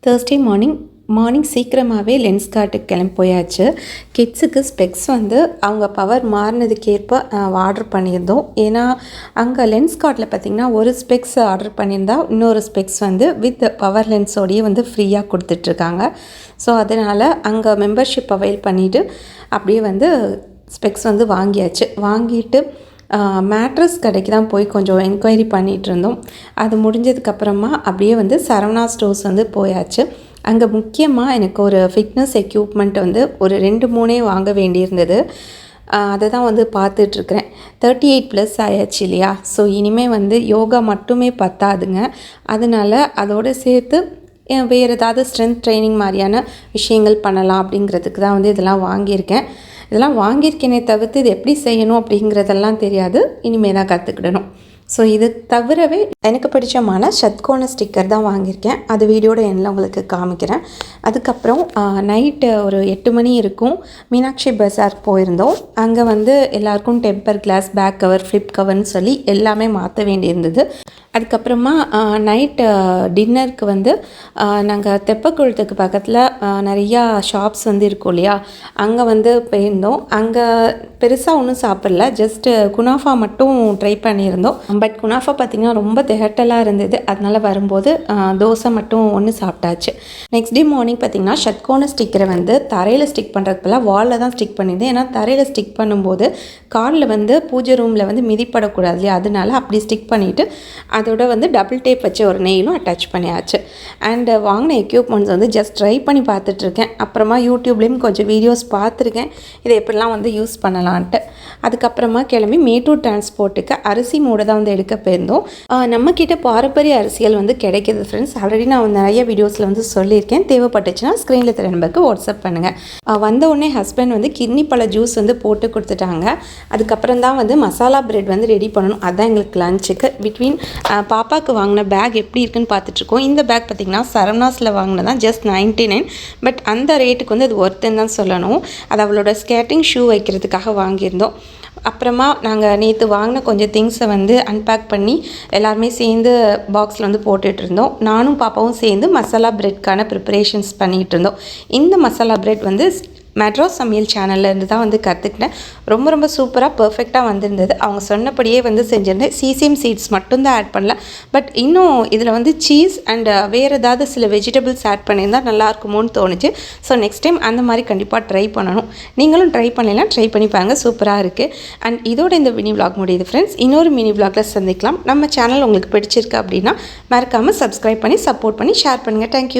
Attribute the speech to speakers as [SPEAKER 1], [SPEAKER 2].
[SPEAKER 1] Thursday morning சீக்கிரமாகவே lens கார்ட்டுக்கு கிளம்பி போயாச்சு. கிட்ஸுக்கு ஸ்பெக்ஸ் வந்து அவங்க பவர் மாறினதுக்கேற்ப ஆர்டர் பண்ணியிருந்தோம். ஏன்னா அங்கே லென்ஸ் கார்ட்டில் பார்த்திங்கன்னா ஒரு ஸ்பெக்ஸ் ஆர்டர் பண்ணியிருந்தா இன்னொரு ஸ்பெக்ஸ் வந்து வித் பவர் லென்ஸோடையே வந்து ஃப்ரீயாக கொடுத்துட்ருக்காங்க. ஸோ அதனால் அங்கே மெம்பர்ஷிப் அவைல் பண்ணிவிட்டு அப்படியே வந்து ஸ்பெக்ஸ் வந்து வாங்கிட்டு மேட்ரஸ் கடைக்கு தான் போய் கொஞ்சம் என்கொயரி பண்ணிகிட்டு இருந்தோம். அது முடிஞ்சதுக்கப்புறமா அப்படியே வந்து சரவணா ஸ்டோர்ஸ் வந்து போயாச்சு. அங்கே முக்கியமாக எனக்கு ஒரு ஃபிட்னஸ் எக்யூப்மெண்ட் வந்து ஒரு 2-3 வாங்க வேண்டியிருந்தது. அதை தான் வந்து பார்த்துட்ருக்குறேன். 38+ ஆயாச்சு இல்லையா? ஸோ இனிமேல் வந்து யோகா மட்டுமே பத்தாதுங்க. அதனால் அதோடு சேர்த்து வேறு ஏதாவது ஸ்ட்ரென்த் ட்ரைனிங் மாதிரியான விஷயங்கள் பண்ணலாம் அப்படிங்கிறதுக்கு தான் வந்து இதெல்லாம் வாங்கியிருக்கேனே தவிர்த்து இது எப்படி செய்யணும் அப்படிங்கிறதெல்லாம் தெரியாது. இனிமேல் தான் கற்றுக்கிடணும். ஸோ இது தவிரவே எனக்கு பிடிச்சமான ஷத்கோண ஸ்டிக்கர் தான் வாங்கியிருக்கேன். அது வீடியோட எண்ணில் உங்களுக்கு காமிக்கிறேன். அதுக்கப்புறம் நைட்டு ஒரு 8 மணி இருக்கும், மீனாட்சி பஜாருக்கு போயிருந்தோம். அங்கே வந்து எல்லாருக்கும் temper glass, back cover, flip கவர்னு சொல்லி எல்லாமே மாற்ற வேண்டியிருந்தது. அதுக்கப்புறமா நைட்டு டின்னருக்கு வந்து நாங்கள் தெப்பக்குளத்துக்கு பக்கத்தில் நிறையா ஷாப்ஸ் வந்து இருக்கும் இல்லையா, அங்கே வந்து போயிருந்தோம். அங்கே பெருசாக ஒன்றும் சாப்பிடல, ஜஸ்ட்டு குனாஃபா மட்டும் ட்ரை பண்ணியிருந்தோம். பட் குனாஃபா பார்த்திங்கன்னா ரொம்ப திகட்டலாக இருந்தது. அதனால் வரும்போது தோசை மட்டும் ஒன்று சாப்பிட்டாச்சு. நெக்ஸ்ட் டே மார்னிங் பார்த்திங்கன்னா ஷட்கோண ஸ்டிக்கரை வந்து தரையில் ஸ்டிக் பண்ணுறதுக்குலாம் வாலில் தான் ஸ்டிக் பண்ணியிருந்தேன். ஏன்னா தரையில் ஸ்டிக் பண்ணும்போது காலில் வந்து பூஜை ரூமில் வந்து மிதிப்படக்கூடாது இல்லையா, அதனால அப்படி ஸ்டிக் பண்ணிவிட்டு அதோட வந்து டபுள் டேப் வச்சு ஒரு நெயிலும் அட்டாச் பண்ணியாச்சு. அண்டு வாங்கின எக்யூப்மெண்ட்ஸ் வந்து ஜஸ்ட் ட்ரை பண்ணி பார்த்துட்ருக்கேன். அப்புறமா யூடியூப்லேயும் கொஞ்சம் வீடியோஸ் பார்த்துருக்கேன், இதை எப்படிலாம் வந்து யூஸ் பண்ணலான்ட்டு. அதுக்கப்புறமா கிளம்பி மேட்டூர் டிரான்ஸ்போர்ட்டுக்கு அரிசி மூடை தான் வந்து எடுக்க போயிருந்தோம். நம்மக்கிட்ட பாரம்பரிய அரிசிகள் வந்து கிடைக்கிது ஃப்ரெண்ட்ஸ். ஆல்ரெடி நான் நிறைய வீடியோஸில் வந்து சொல்லியிருக்கேன். தேவைப்பட்டுச்சுன்னா ஸ்க்ரீனில் தெரிய நம்பருக்கு வாட்ஸ்அப் பண்ணுங்கள். வந்த உடனே ஹஸ்பண்ட் வந்து கிர்னி பழ ஜூஸ் வந்து போட்டு கொடுத்துட்டாங்க. அதுக்கப்புறம் தான் வந்து மசாலா பிரெட் வந்து ரெடி பண்ணணும். அதுதான் எங்களுக்கு லஞ்சுக்கு. பிட்வீன் பாப்பாவுக்கு வாங்கின பேக் எப்படி இருக்குன்னு பார்த்துட்ருக்கோம். இந்த பேக் பார்த்திங்கன்னா சரவணாஸில் வாங்கினதான் ஜஸ்ட் 99. பட் அந்த ரேட்டுக்கு வந்து அது ஒர்த்துன்னு தான் சொல்லணும். அது அவளோட ஸ்கேட்டிங் ஷூ வைக்கிறதுக்காக வாங்கியிருந்தோம். அப்புறமா நாங்கள் நேற்று வாங்கின கொஞ்சம் திங்ஸை வந்து அன்பேக் பண்ணி எல்லாருமே சேர்ந்து பாக்ஸில் வந்து போட்டுட்டு இருந்தோம். நானும் பாப்பாவும் சேர்ந்து மசாலா பிரெட்கான ப்ரிப்பரேஷன்ஸ் பண்ணிகிட்டு இருந்தோம். இந்த மசாலா பிரெட் வந்து மெட்ராஸ் சமையல் சேனல்லேருந்து தான் வந்து கற்றுக்கிட்டேன். ரொம்ப சூப்பராக பர்ஃபெக்டாக வந்திருந்தது. அவங்க சொன்னபடியே வந்து செஞ்சுருந்தேன். சீசேம் சீட்ஸ் மட்டும்தான் ஆட் பண்ணல. பட் இன்னும் இதில் வந்து சீஸ் அண்ட் வேறு ஏதாவது சில வெஜிடபிள்ஸ் ஆட் பண்ணியிருந்தால் நல்லாயிருக்குமோன்னு தோணுச்சு. ஸோ நெக்ஸ்ட் டைம் அந்த மாதிரி கண்டிப்பாக ட்ரை பண்ணணும். நீங்களும் ட்ரை பண்ணலாம், ட்ரை பண்ணி பாருங்கள், சூப்பராக இருக்குது. அண்ட் இதோட இந்த மினி விளாக் முடியுது ஃப்ரெண்ட்ஸ். இன்னொரு மினி விளாகில் சந்திக்கலாம். நம்ம சேனல் உங்களுக்கு பிடிச்சிருக்கு அப்படின்னா மறக்காமல் சப்ஸ்கிரைப் பண்ணி சப்போர்ட் பண்ணி ஷேர் பண்ணுங்கள். தேங்க்யூ.